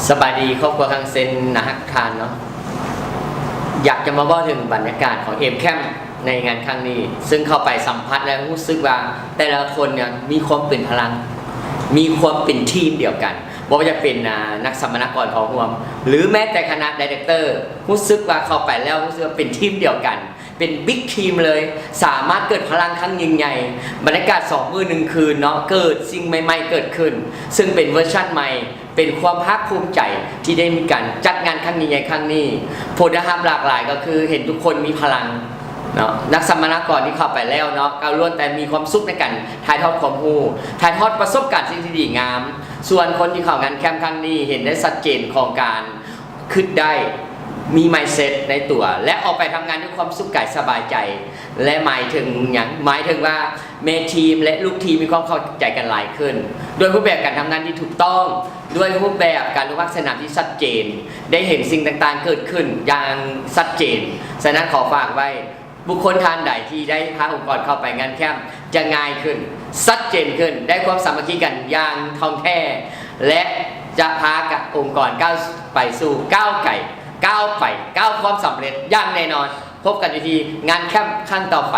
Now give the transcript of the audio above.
สบายดีครอบครัวคังเซนนะฮักทานเนาะอยากจะมาบอกถึงบรรยากาศของเอ็มแคมในงานครั้งนี้ซึ่งเข้าไปสัมผัสและรู้สึกว่าแต่ละคนเนี่ยมีความเป็นพลังมีความเป็นทีมเดียวกันบอกว่าจะเป็นนักสัมมนากรของรวมหรือแม้แต่คณะดีเรคเตอร์รู้สึกว่าเข้าไปแล้วรู้สึกว่าเป็นทีมเดียวกันเป็นบิ๊กทีมเลยสามารถเกิดพลังครั้งยิ่งใหญ่บรรยากาศ2 มื้อ 1 คืนเนาะเกิดสิ่งใหม่ๆเกิดขึ้นซึ่งเป็นเวอร์ชั่นใหม่เป็นความภาคภูมิใจที่ได้มีการจัดงานครั้งยิ่งใหญ่ครั้งนี้ผลลัพธ์หลากหลายก็คือเห็นทุกคนมีพลังเนาะนักสัมมนากรที่เข้าไปแล้วเนาะก็ล้วนแต่มีความสุขในการถ่ายทอดความรู้ถ่ายทอดประสบการณ์สิ่งที่ดีงามส่วนคนที่เข้างานแคมป์ครั้งนี้เห็นได้ชัดเจนของการคิดได้มี mindset ในตัวและออกไปทำงานด้วยความสุขกายสบายใจและหมายถึงว่าเมทีมและลูกทีมมีความเข้าใจกันหลายขึ้นโดยรูปแบบการทำงานที่ถูกต้องด้วยรูปแบบการรู้ลักษณะที่ชัดเจนได้เห็นสิ่งต่างๆเกิดขึ้นอย่างชัดเจนฉะนั้นขอฝากไว้บุคคลท่านใดที่ได้พาองค์กรเข้าไปงานแคมป์จะง่ายขึ้นชัดเจนขึ้นได้ความสามัคคีกันอย่างท่องแท้และจะพากับองค์กรก้าวไปสู่ก้าวความสำเร็จอย่างแน่นอนพบกันอยู่ที่งานแคมป์ครั้งต่อไป